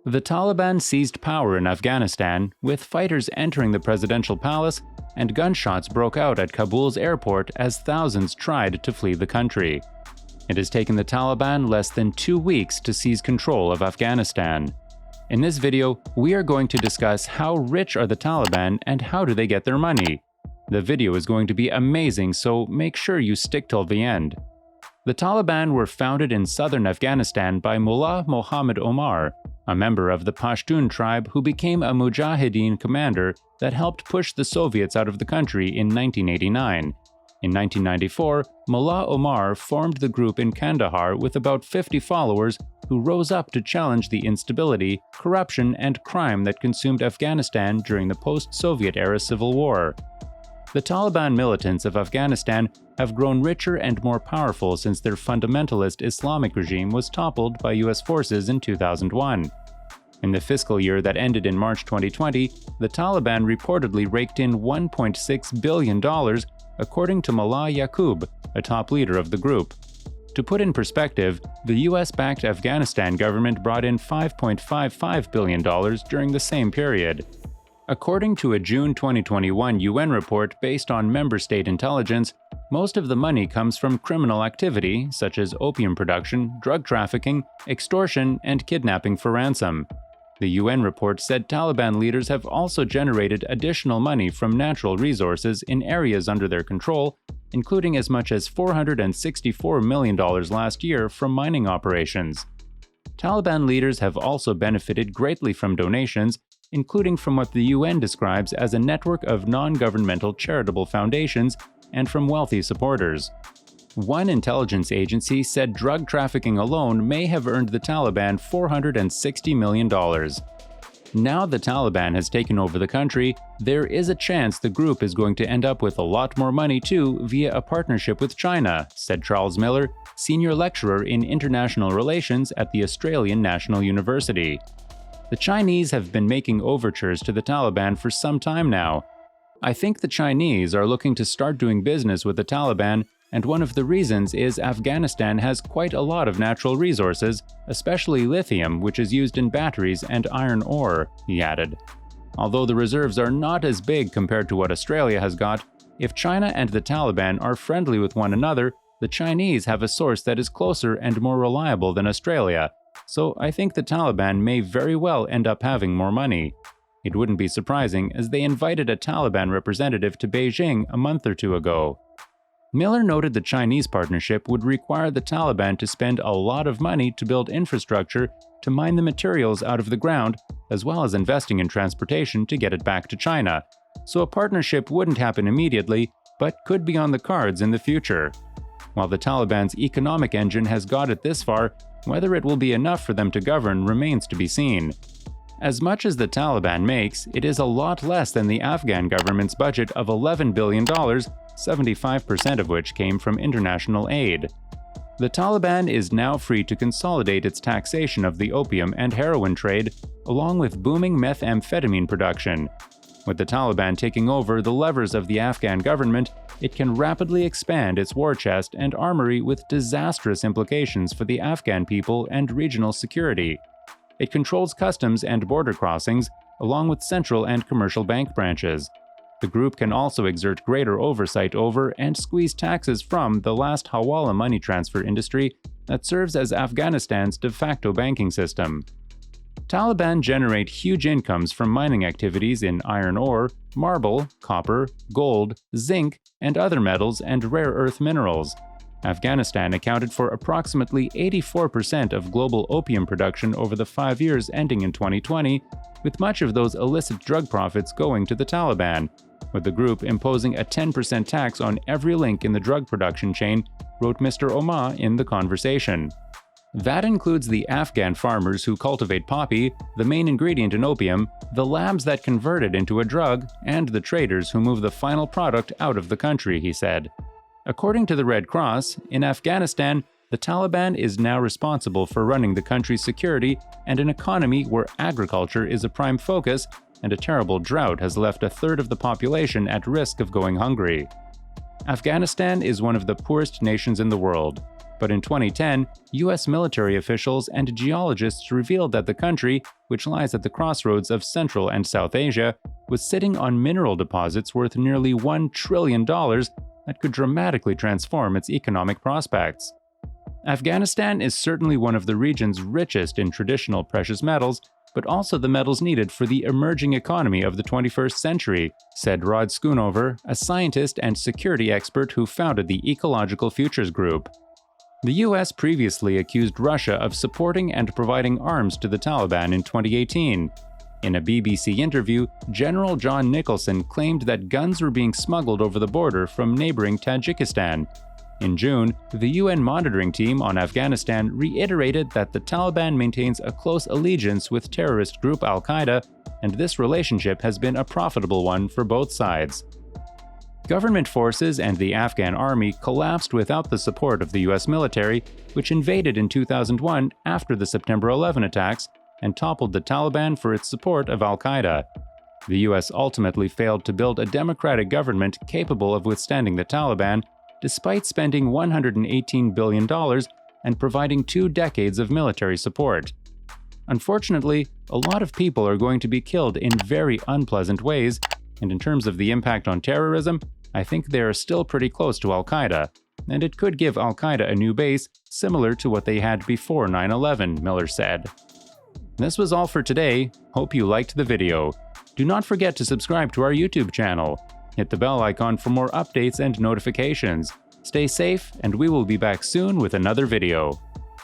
The Taliban seized power in Afghanistan, with fighters entering the presidential palace, and gunshots broke out at Kabul's airport as thousands tried to flee the country. It has taken the Taliban less than 2 weeks to seize control of Afghanistan. In this video, we are going to discuss how rich are the Taliban and how do they get their money. The video is going to be amazing, so make sure you stick till the end. The Taliban were founded in southern Afghanistan by Mullah Mohammed Omar, a member of the Pashtun tribe who became a Mujahideen commander that helped push the Soviets out of the country in 1989. In 1994, Mullah Omar formed the group in Kandahar with about 50 followers who rose up to challenge the instability, corruption, and crime that consumed Afghanistan during the post-Soviet-era civil war. The Taliban militants of Afghanistan have grown richer and more powerful since their fundamentalist Islamic regime was toppled by US forces in 2001. In the fiscal year that ended in March 2020, the Taliban reportedly raked in $1.6 billion, according to Mullah Yaqub, a top leader of the group. To put in perspective, the US-backed Afghanistan government brought in $5.55 billion during the same period. According to a June 2021 UN report based on member state intelligence, most of the money comes from criminal activity such as opium production, drug trafficking, extortion, and kidnapping for ransom. The UN report said Taliban leaders have also generated additional money from natural resources in areas under their control, including as much as $464 million last year from mining operations. Taliban leaders have also benefited greatly from donations, including from what the UN describes as a network of non-governmental charitable foundations and from wealthy supporters. One intelligence agency said drug trafficking alone may have earned the Taliban $460 million. Now the Taliban has taken over the country, there is a chance the group is going to end up with a lot more money too via a partnership with China, said Charles Miller, senior lecturer in international relations at the Australian National University. The Chinese have been making overtures to the Taliban for some time now. I think the Chinese are looking to start doing business with the Taliban, and one of the reasons is Afghanistan has quite a lot of natural resources, especially lithium, which is used in batteries, and iron ore, he added. Although the reserves are not as big compared to what Australia has got, if China and the Taliban are friendly with one another, the Chinese have a source that is closer and more reliable than Australia. So I think the Taliban may very well end up having more money. It wouldn't be surprising, as they invited a Taliban representative to Beijing a month or two ago. Miller noted the Chinese partnership would require the Taliban to spend a lot of money to build infrastructure to mine the materials out of the ground, as well as investing in transportation to get it back to China. So a partnership wouldn't happen immediately, but could be on the cards in the future. While the Taliban's economic engine has got it this far, whether it will be enough for them to govern remains to be seen. As much as the Taliban makes, it is a lot less than the Afghan government's budget of $11 billion, 75% of which came from international aid. The Taliban is now free to consolidate its taxation of the opium and heroin trade, along with booming methamphetamine production. With the Taliban taking over the levers of the Afghan government, it can rapidly expand its war chest and armory with disastrous implications for the Afghan people and regional security. It controls customs and border crossings, along with central and commercial bank branches. The group can also exert greater oversight over and squeeze taxes from the last Hawala money transfer industry that serves as Afghanistan's de facto banking system. Taliban generate huge incomes from mining activities in iron ore, marble, copper, gold, zinc, and other metals and rare earth minerals. Afghanistan accounted for approximately 84% of global opium production over the 5 years ending in 2020, with much of those illicit drug profits going to the Taliban, with the group imposing a 10% tax on every link in the drug production chain, wrote Mr. Omar in the conversation. That includes the Afghan farmers who cultivate poppy, the main ingredient in opium, the labs that convert it into a drug, and the traders who move the final product out of the country, he said. According to the Red Cross, in Afghanistan, the Taliban is now responsible for running the country's security and an economy where agriculture is a prime focus, and a terrible drought has left a third of the population at risk of going hungry. Afghanistan is one of the poorest nations in the world. But in 2010, US military officials and geologists revealed that the country, which lies at the crossroads of Central and South Asia, was sitting on mineral deposits worth nearly $1 trillion that could dramatically transform its economic prospects. Afghanistan is certainly one of the region's richest in traditional precious metals, but also the metals needed for the emerging economy of the 21st century, said Rod Schoonover, a scientist and security expert who founded the Ecological Futures Group. The US previously accused Russia of supporting and providing arms to the Taliban in 2018. In a BBC interview, General John Nicholson claimed that guns were being smuggled over the border from neighboring Tajikistan. In June, the UN monitoring team on Afghanistan reiterated that the Taliban maintains a close allegiance with terrorist group al-Qaeda, and this relationship has been a profitable one for both sides. Government forces and the Afghan army collapsed without the support of the US military, which invaded in 2001 after the September 11 attacks and toppled the Taliban for its support of al-Qaeda. The US ultimately failed to build a democratic government capable of withstanding the Taliban, despite spending $118 billion and providing 2 decades of military support. Unfortunately, a lot of people are going to be killed in very unpleasant ways, and in terms of the impact on terrorism, I think they are still pretty close to al-Qaeda, and it could give al-Qaeda a new base similar to what they had before 9/11, Miller said. This was all for today. Hope you liked the video. Do not forget to subscribe to our YouTube channel. Hit the bell icon for more updates and notifications. Stay safe, and we will be back soon with another video.